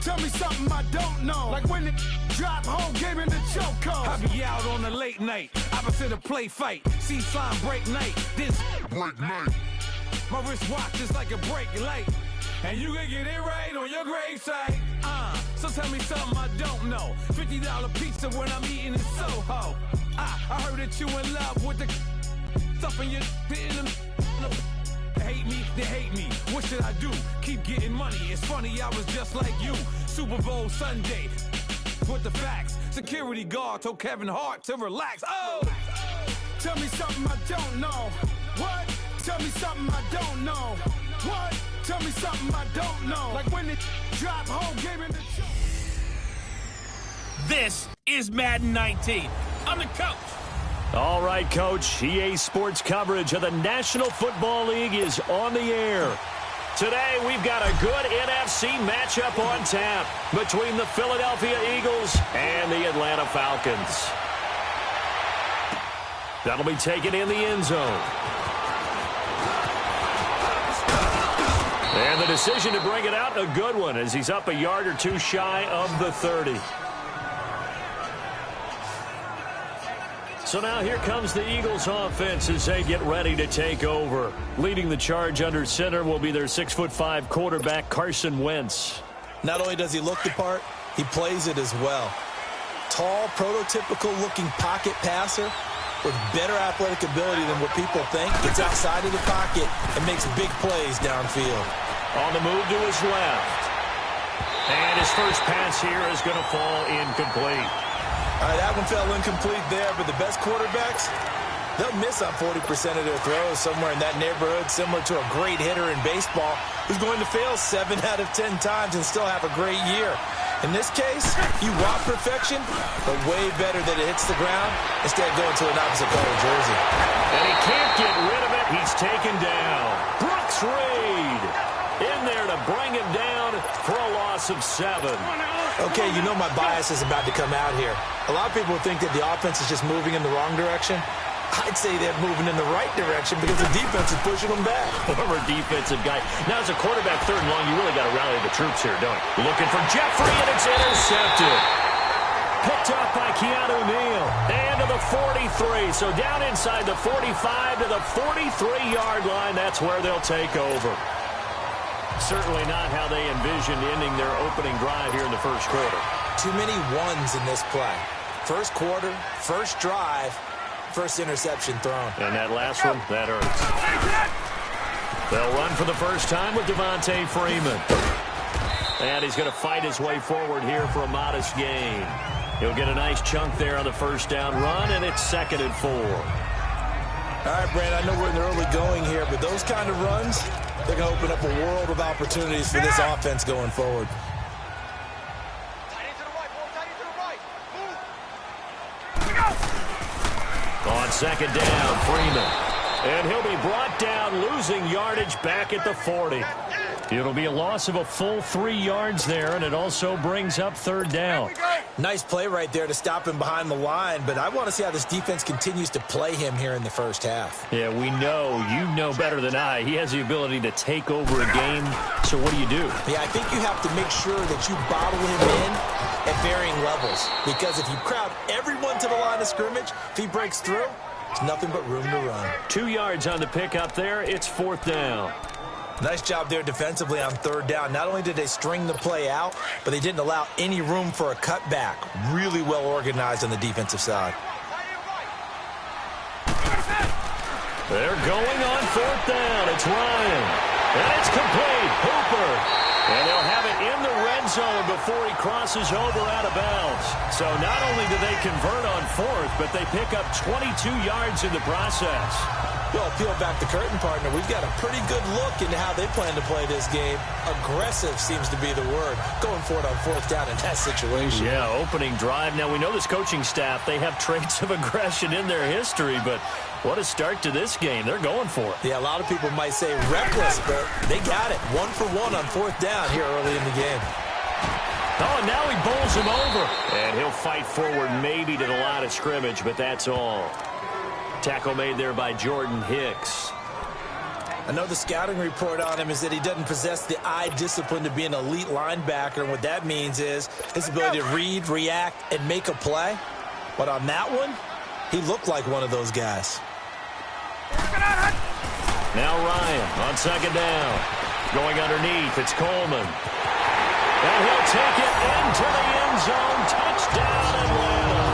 Tell me something I don't know. Like when it drop home, game in the chokehold. I be out on a late night, opposite a play fight. See slime break night, this break night. My wristwatch is like a brake light, and you can get it right on your gravesite. So tell me something I don't know. $50 pizza when I'm eating in Soho. I heard that you in love with the stuff in your in They hate me, they hate me. What should I do? Keep getting money. It's funny, I was just like you. Super Bowl Sunday with the facts. Security guard told Kevin Hart to relax. Oh! Tell me something I don't know. What? Tell me something I don't know. What? Tell me something I don't know. Like when it drop home, game in the show. This is Madden 19. I'm the coach. All right, Coach. EA Sports coverage of the National Football League is on the air. Today, we've got a good NFC matchup on tap between the Philadelphia Eagles and the Atlanta Falcons. That'll be taken in the end zone. And the decision to bring it out, a good one, as he's up a yard or two shy of the 30. So now here comes the Eagles offense as they get ready to take over. Leading the charge under center will be their 6'5" quarterback, Carson Wentz. Not only does he look the part, he plays it as well. Tall, prototypical-looking pocket passer with better athletic ability than what people think. Gets outside of the pocket and makes big plays downfield. On the move to his left. And his first pass here is going to fall incomplete. All right, that one fell incomplete there, but the best quarterbacks, they'll miss on 40% of their throws somewhere in that neighborhood, similar to a great hitter in baseball who's going to fail 7 out of 10 times and still have a great year. In this case, you want perfection, but way better that it hits the ground instead of going to an opposite color jersey. And he can't get rid of it. He's taken down. Brooks Reed in there to bring him down for a loss of 7. Okay, you know my bias is about to come out here. A lot of people think that the offense is just moving in the wrong direction. I'd say they're moving in the right direction because the defense is pushing them back. Former defensive guy. Now, as a quarterback, 3rd and long, you really got to rally the troops here, don't you? Looking for Jeffrey, and it's intercepted. Picked up by Keanu Neal. And to the 43. So down inside the 45 to the 43-yard line. That's where they'll take over. Certainly not how they envisioned ending their opening drive here in the first quarter. Too many ones in this play. First quarter, first drive, first interception thrown. And that last one, that hurts. They'll run for the first time with Devontae Freeman. And he's going to fight his way forward here for a modest gain. He'll get a nice chunk there on the first down run, and it's 2nd and 4. All right, Brand, I know we're in the early going here, but those kind of runs, they're going to open up a world of opportunities for this offense going forward. On 2nd down, Freeman. And he'll be brought down, losing yardage back at the 40. It'll be a loss of a full 3 yards there, and it also brings up 3rd down. Nice play right there to stop him behind the line, but I want to see how this defense continues to play him here in the first half. Yeah, we know. You know better than I. He has the ability to take over a game, so what do you do? Yeah, I think you have to make sure that you bottle him in at varying levels, because if you crowd everyone to the line of scrimmage, if he breaks through, there's nothing but room to run. 2 yards on the pickup there. It's 4th down. Nice job there defensively on 3rd down. Not only did they string the play out, but they didn't allow any room for a cutback. Really well organized on the defensive side. They're going on 4th down. It's Ryan. And it's complete. Hooper. And they'll have it in the red zone before he crosses over out of bounds. So not only do they convert on 4th, but they pick up 22 yards in the process. Well, peel back the curtain, partner. We've got a pretty good look into how they plan to play this game. Aggressive seems to be the word. Going for it on 4th down in that situation. Yeah, opening drive. Now, we know this coaching staff, they have traits of aggression in their history, but what a start to this game. They're going for it. Yeah, a lot of people might say reckless, but they got it. 1 for 1 on 4th down here early in the game. Oh, and now he bowls him over. And he'll fight forward maybe to the line of scrimmage, but that's all. Tackle made there by Jordan Hicks. Another scouting report on him is that he doesn't possess the eye discipline to be an elite linebacker. And what that means is his ability to read, react, and make a play. But on that one, he looked like one of those guys. Now Ryan on second down. Going underneath, it's Coleman. And he'll take it into the end zone. Touchdown, Atlanta.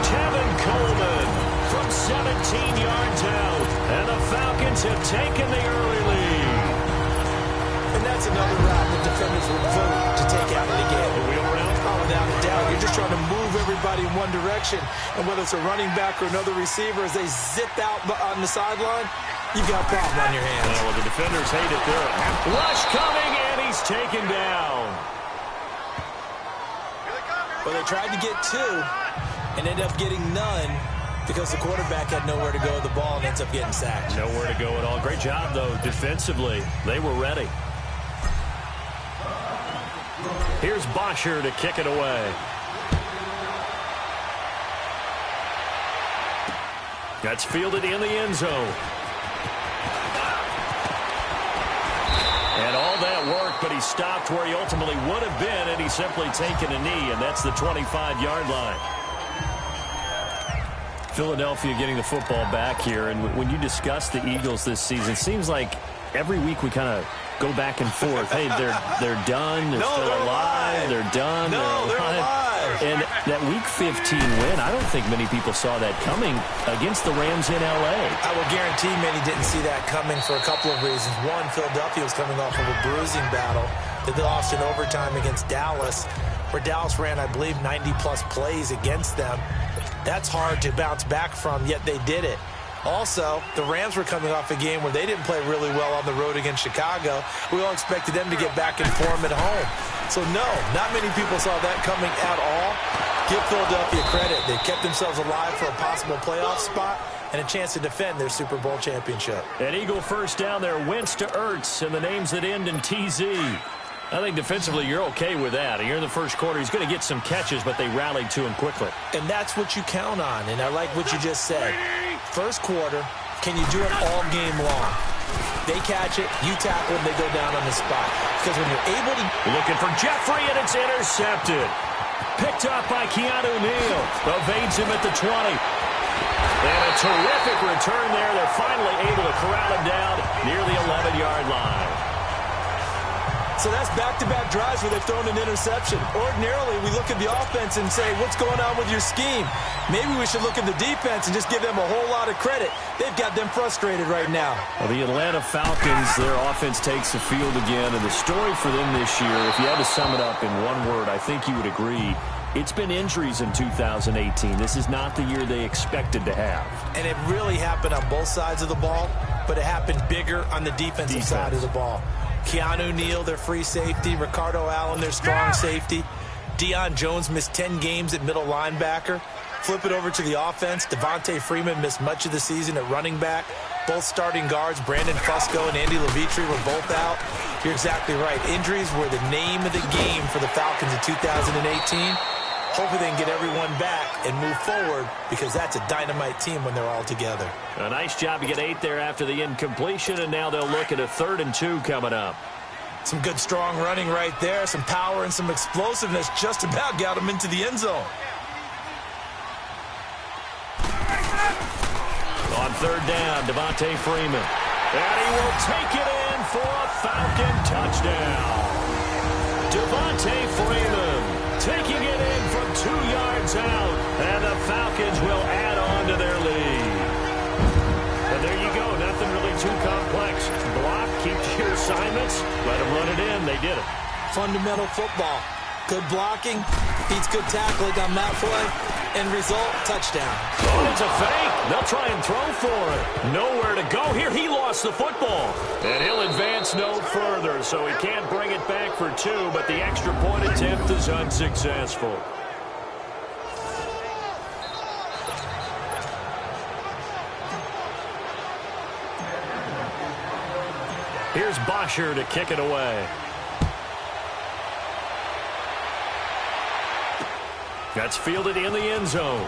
Kevin Coleman from 17 yards out. And the Falcons have taken the early lead. And that's another route the defenders would vote to take out of the game. The wheel route? Oh, without a doubt. You're just trying to move everybody in one direction. And whether it's a running back or another receiver, as they zip out on the sideline, you've got a problem on your hands. Yeah, well, the defenders hate it there. Rush coming, and he's taken down. Well, they tried to get two and ended up getting none because the quarterback had nowhere to go with the ball and ends up getting sacked. Nowhere to go at all. Great job, though, defensively. They were ready. Here's Bosher to kick it away. That's fielded in the end zone. And all that work, but he stopped where he ultimately would have been, and he's simply taken a knee, and that's the 25-yard line. Philadelphia getting the football back here, and when you discuss the Eagles this season, it seems like every week we kind of go back and forth. Hey, they're done. They're still alive. They're done. They're alive. And that Week 15 win, I don't think many people saw that coming against the Rams in L.A. I will guarantee many didn't see that coming for a couple of reasons. One, Philadelphia was coming off of a bruising battle that they lost in overtime against Dallas, where Dallas ran, I believe, 90-plus plays against them. That's hard to bounce back from, yet they did it. Also, the Rams were coming off a game where they didn't play really well on the road against Chicago. We all expected them to get back in form at home. So, no, not many people saw that coming at all. Give Philadelphia credit. They kept themselves alive for a possible playoff spot and a chance to defend their Super Bowl championship. An Eagle first down there, Wentz to Ertz, and the names that end in TZ. I think defensively you're okay with that. Here in the first quarter, he's going to get some catches, but they rallied to him quickly. And that's what you count on, and I like what you just said. First quarter, can you do it all game long? They catch it, you tackle them, they go down on the spot. Because when you're able to... Looking for Jeffrey, and it's intercepted. Picked up by Keanu Neal. Evades him at the 20. And a terrific return there. They're finally able to corral him down near the 11-yard line. So that's back-to-back drives where they've thrown an interception. Ordinarily, we look at the offense and say, what's going on with your scheme? Maybe we should look at the defense and just give them a whole lot of credit. They've got them frustrated right now. Well, the Atlanta Falcons, their offense takes the field again. And the story for them this year, if you had to sum it up in one word, I think you would agree, it's been injuries in 2018. This is not the year they expected to have. And it really happened on both sides of the ball, but it happened bigger on the defensive side of the ball. Keanu Neal, their free safety. Ricardo Allen, their strong safety. Deion Jones missed 10 games at middle linebacker. Flip it over to the offense. Devontae Freeman missed much of the season at running back. Both starting guards, Brandon Fusco and Andy Levitre, were both out. You're exactly right. Injuries were the name of the game for the Falcons in 2018. Hopefully they can get everyone back and move forward, because that's a dynamite team when they're all together. A nice job to get 8 there after the incompletion, and now they'll look at a 3rd and 2 coming up. Some good, strong running right there. Some power and some explosiveness just about got them into the end zone. On 3rd down, Devontae Freeman. And he will take it in for a Falcon touchdown. Devontae Freeman taking it in from 2 yards out, and the Falcons will add on to their lead. And there you go, nothing really too complex. Block, keep to your assignments, let them run it in. They did it. Fundamental football. Good blocking, beats good tackling on that play, and result, touchdown. Oh, it's a fake. They'll try and throw for it. Nowhere to go here. He lost the football. And he'll advance no further, so he can't bring it back for 2, but the extra point attempt is unsuccessful. Here's Bosher to kick it away. That's fielded in the end zone.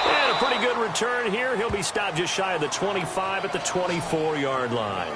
And a pretty good return here. He'll be stopped just shy of the 25 at the 24-yard line.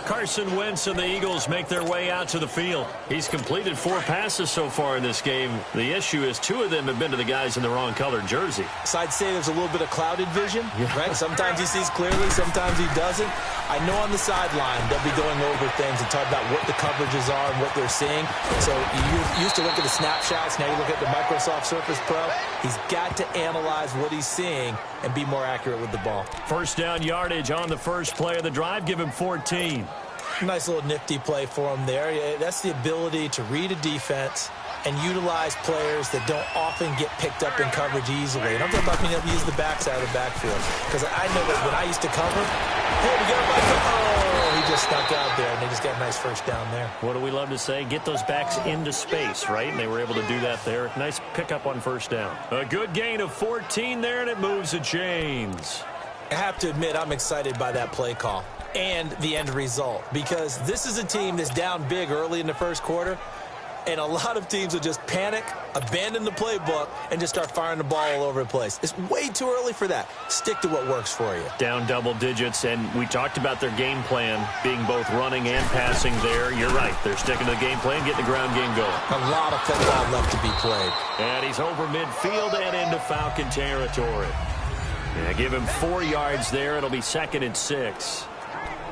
Carson Wentz and the Eagles make their way out to the field. He's completed 4 passes so far in this game. The issue is 2 of them have been to the guys in the wrong colored jersey. So I'd say there's a little bit of clouded vision, right? Sometimes he sees clearly, sometimes he doesn't. I know on the sideline they'll be going over things and talking about what the coverages are and what they're seeing. So you used to look at the snapshots. Now you look at the Microsoft Surface Pro. He's got to analyze what he's seeing and be more accurate with the ball. First down yardage on the first play of the drive. Give him 14. Nice little nifty play for him there. That's the ability to read a defense and utilize players that don't often get picked up in coverage easily. And I'm talking about being able to use the backside of the backfield. Because I know that when I used to cover, hey, we got him he just snuck out there, and they just got a nice first down there. What do we love to say? Get those backs into space, right? And they were able to do that there. Nice pickup on first down. A good gain of 14 there, and it moves the chains. I have to admit, I'm excited by that play call and the end result, because this is a team that's down big early in the first quarter, and a lot of teams will just panic, abandon the playbook, and just start firing the ball all over the place. It's way too early for that. Stick to what works for you. Down double digits, and we talked about their game plan being both running and passing there. You're right. They're sticking to the game plan, getting the ground game going. A lot of football left to be played. And he's over midfield and into Falcon territory. Yeah, give him 4 yards there. It'll be 2nd and 6.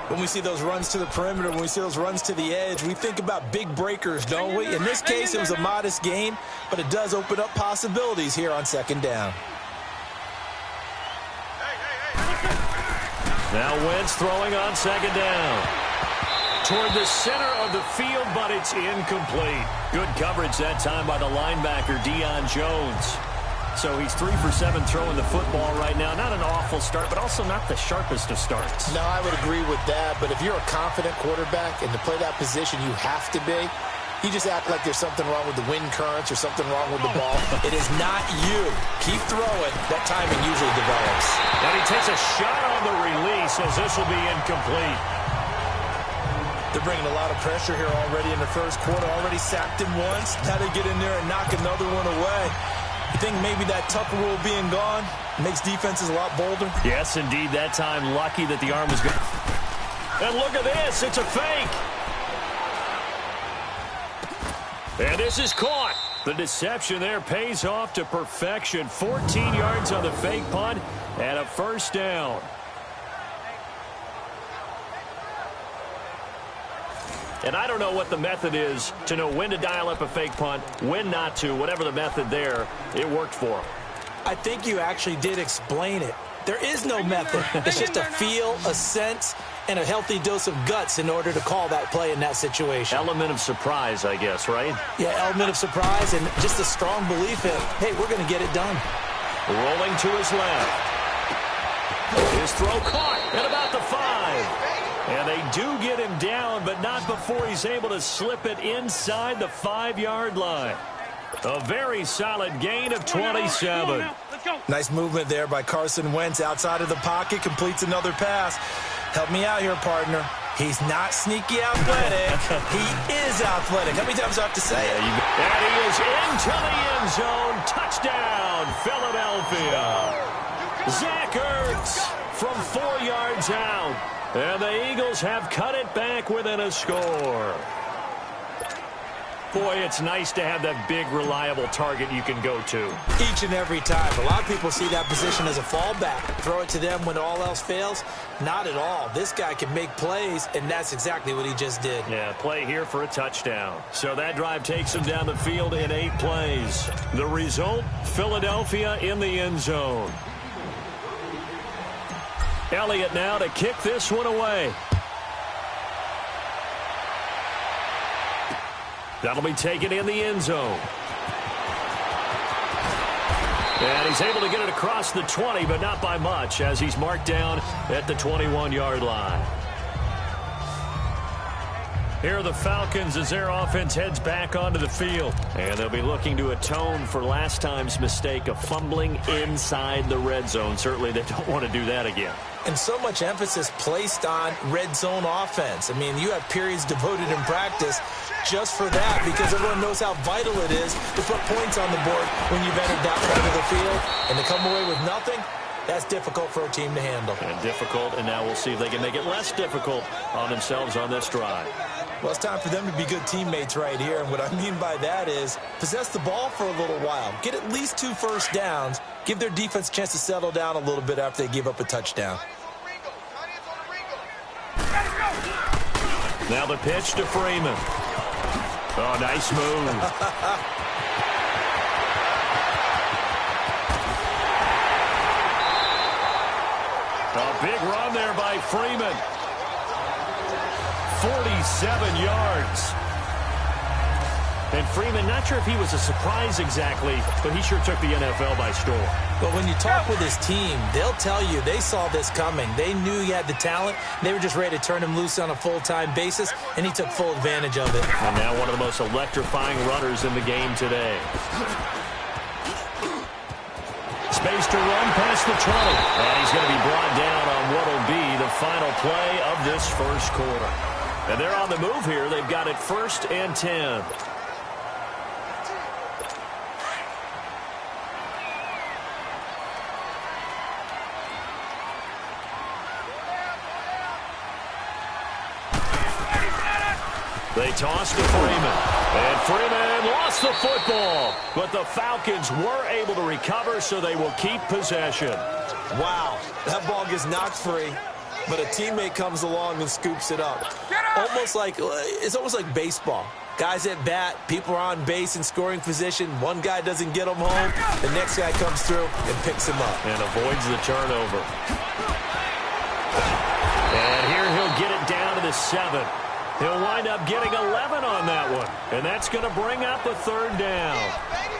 When we see those runs to the perimeter, when we see those runs to the edge, we think about big breakers, don't we? In this case, it was a modest gain, but it does open up possibilities here on 2nd down. Now Wentz throwing on 2nd down. Toward the center of the field, but it's incomplete. Good coverage that time by the linebacker, Deion Jones. So he's 3 for 7 throwing the football right now. Not an awful start, but also not the sharpest of starts. No, I would agree with that. But if you're a confident quarterback and to play that position, you have to be. You just act like there's something wrong with the wind currents or something wrong with the ball. It is not you. Keep throwing. That timing usually develops. And he takes a shot on the release as this will be incomplete. They're bringing a lot of pressure here already in the first quarter. Already sacked him once. Now they get in there and knock another one away. You think maybe that Tucker rule being gone makes defenses a lot bolder? Yes, indeed. That time, lucky that the arm was good. And look at this. It's a fake. And this is caught. The deception there pays off to perfection. 14 yards on the fake punt and a first down. And I don't know what the method is to know when to dial up a fake punt, when not to. Whatever the method there, it worked for him. I think you actually did explain it. There is no method. It's just a feel, a sense, and a healthy dose of guts in order to call that play in that situation. Element of surprise, I guess, right? Yeah, element of surprise and just a strong belief in, hey, we're going to get it done. Rolling to his left. His throw caught at about the 5. And they do get him down, but not before he's able to slip it inside the 5-yard line. A very solid gain of 27. Nice movement there by Carson Wentz outside of the pocket, completes another pass. Help me out here, partner. He's not sneaky athletic. He is athletic. How many times do I have to say it? And he is into the end zone. Touchdown, Philadelphia. Zach Ertz from 4 yards out. And the Eagles have cut it back within a score. Boy, it's nice to have that big, reliable target you can go to. Each and every time. A lot of people see that position as a fallback. Throw it to them when all else fails. Not at all. This guy can make plays, and that's exactly what he just did. Yeah, play here for a touchdown. So that drive takes him down the field in 8 plays. The result, Philadelphia in the end zone. Elliott now to kick this one away. That'll be taken in the end zone. And he's able to get it across the 20, but not by much, as he's marked down at the 21-yard line. Here are the Falcons as their offense heads back onto the field. And they'll be looking to atone for last time's mistake of fumbling inside the red zone. Certainly they don't want to do that again. And so much emphasis placed on red zone offense. I mean, you have periods devoted in practice just for that because everyone knows how vital it is to put points on the board when you've entered that part of the field. And to come away with nothing, that's difficult for a team to handle. And difficult, and now we'll see if they can make it less difficult on themselves on this drive. Well, it's time for them to be good teammates right here. And what I mean by that is possess the ball for a little while. Get at least 2 first downs. Give their defense a chance to settle down a little bit after they give up a touchdown. Now the pitch to Freeman. Oh, nice move. A big run there by Freeman. 47 yards. And Freeman, not sure if he was a surprise exactly, but he sure took the NFL by storm. But when you talk with his team, they'll tell you they saw this coming. They knew he had the talent. They were just ready to turn him loose on a full-time basis, and he took full advantage of it. And now one of the most electrifying runners in the game today. Space to run past the 20. And he's going to be brought down on what will be the final play of this first quarter. And they're on the move here. They've got it 1st and 10. They toss to Freeman. And Freeman lost the football. But the Falcons were able to recover, so they will keep possession. Wow, that ball gets knocked free, but a teammate comes along and scoops it up. It's almost like baseball. Guys at bat, people are on base in scoring position. One guy doesn't get him home. The next guy comes through and picks him up. And avoids the turnover. And here he'll get it down to the 7. He'll wind up getting 11 on that one. And that's going to bring up a 3rd down.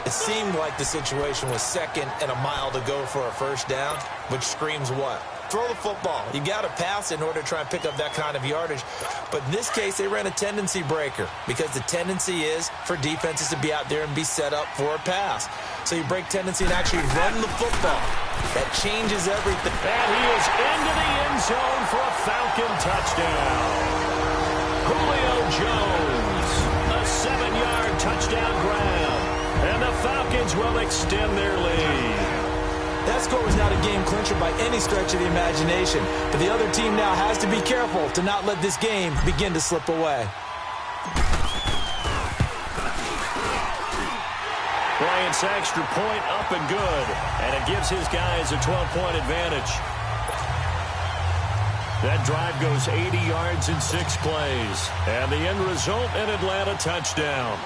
It seemed like the situation was 2nd and a mile to go for a first down, which screams what? Throw the football. You got to pass in order to try and pick up that kind of yardage. But in this case, they ran a tendency breaker because the tendency is for defenses to be out there and be set up for a pass. So you break tendency and actually run the football. That changes everything. And he is into the end zone for a Falcon touchdown. Julio Jones, a 7-yard touchdown grab. And the Falcons will extend their lead. That score was not a game clincher by any stretch of the imagination. But the other team now has to be careful to not let this game begin to slip away. Bryant's extra point up and good. And it gives his guys a 12-point advantage. That drive goes 80 yards in 6 plays. And the end result, an Atlanta touchdown.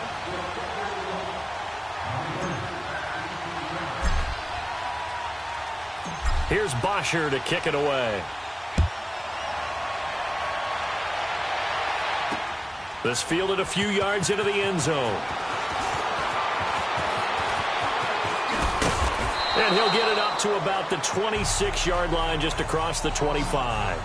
Here's Bosher to kick it away. This fielded a few yards into the end zone. And he'll get it up to about the 26-yard line, just across the 25.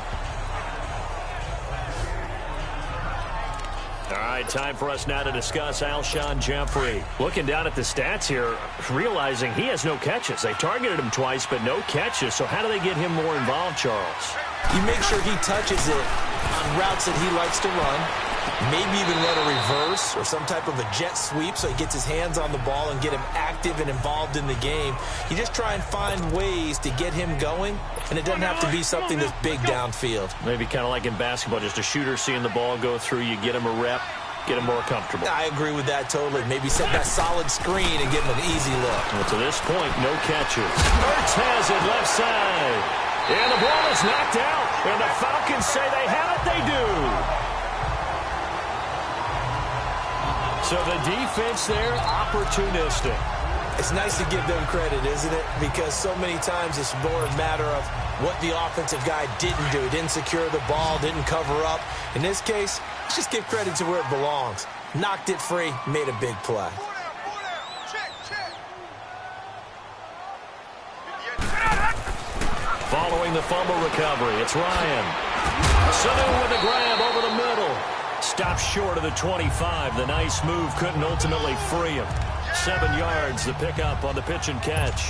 All right, time for us now to discuss Alshon Jeffrey. Looking down at the stats here, realizing he has no catches. They targeted him twice, but no catches. So how do they get him more involved, Charles? You make sure he touches it on routes that he likes to run. Maybe even run a reverse or some type of a jet sweep so he gets his hands on the ball and get him active and involved in the game. You just try and find ways to get him going, and it doesn't have to be something that's big downfield. Maybe kind of like in basketball, just a shooter seeing the ball go through, you get him a rep, get him more comfortable. I agree with that totally. Maybe set that solid screen and give him an easy look. Well, to this point, no catches. Ertz has it left side. And the ball is knocked out. And the Falcons say they have it. They do. So the defense there, opportunistic. It's nice to give them credit, isn't it? Because so many times it's more a matter of what the offensive guy didn't do. Didn't secure the ball, didn't cover up. In this case, let's just give credit to where it belongs. Knocked it free, made a big play. Following the fumble recovery, it's Ryan. Sanu with a grab over the middle. stopped short of the 25. The nice move couldn't ultimately free him. 7 yards, the pickup on the pitch and catch.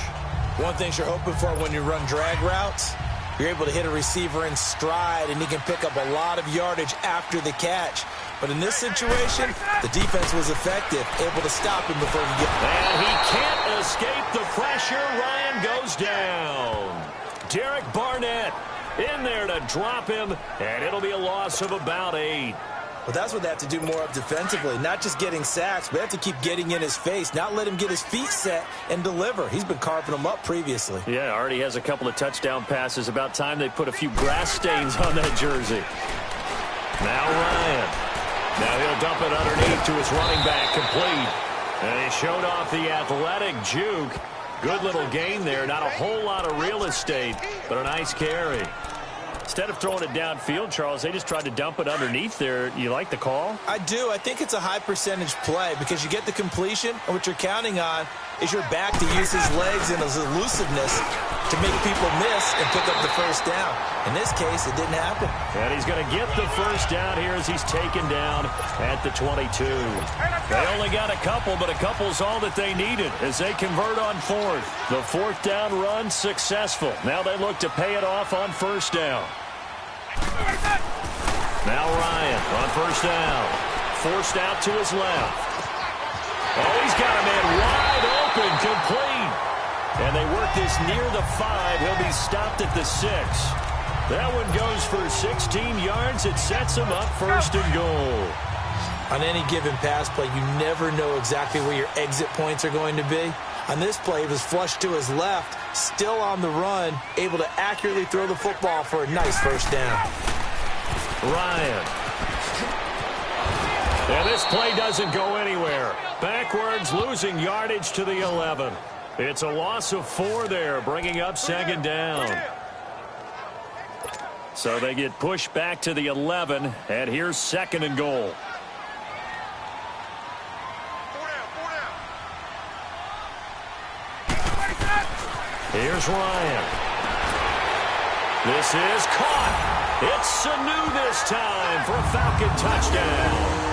One thing you're hoping for when you run drag routes, you're able to hit a receiver in stride, and he can pick up a lot of yardage after the catch. But in this situation, the defense was effective, able to stop him before he gets... And he can't escape the pressure. Ryan goes down. Derek Barnett in there to drop him, and it'll be a loss of about 8. Well, that's what they have to do more of defensively. Not just getting sacks, but they have to keep getting in his face, not let him get his feet set and deliver. He's been carving them up previously. Yeah, already has a couple of touchdown passes. About time they put a few grass stains on that jersey. Now Ryan. Now he'll dump it underneath to his running back, complete. And he showed off the athletic juke. Good little gain there. Not a whole lot of real estate, but a nice carry. Instead of throwing it downfield, Charles, they just tried to dump it underneath there. You like the call? I do. I think it's a high percentage play because you get the completion, and what you're counting on is your back to use his legs and his elusiveness to make people miss and pick up the first down. In this case, it didn't happen. And he's going to get the first down here as he's taken down at the 22. They only got a couple, but a couple's all that they needed as they convert on fourth. The fourth down run successful. Now they look to pay it off on first down. Now Ryan on first down. Forced out to his left. Oh, he's got a man wide open, complete. And they work this near the 5. He'll be stopped at the 6. That one goes for 16 yards. It sets him up first and goal. On any given pass play, you never know exactly where your exit points are going to be. On this play, he was flushed to his left, still on the run, able to accurately throw the football for a nice first down. Ryan. And this play doesn't go anywhere. Backwards, losing yardage to the 11. It's a loss of 4 there, bringing up second down. So they get pushed back to the 11, and here's second and goal. Here's Ryan. This is caught. It's Sanu this time for a Falcon touchdown.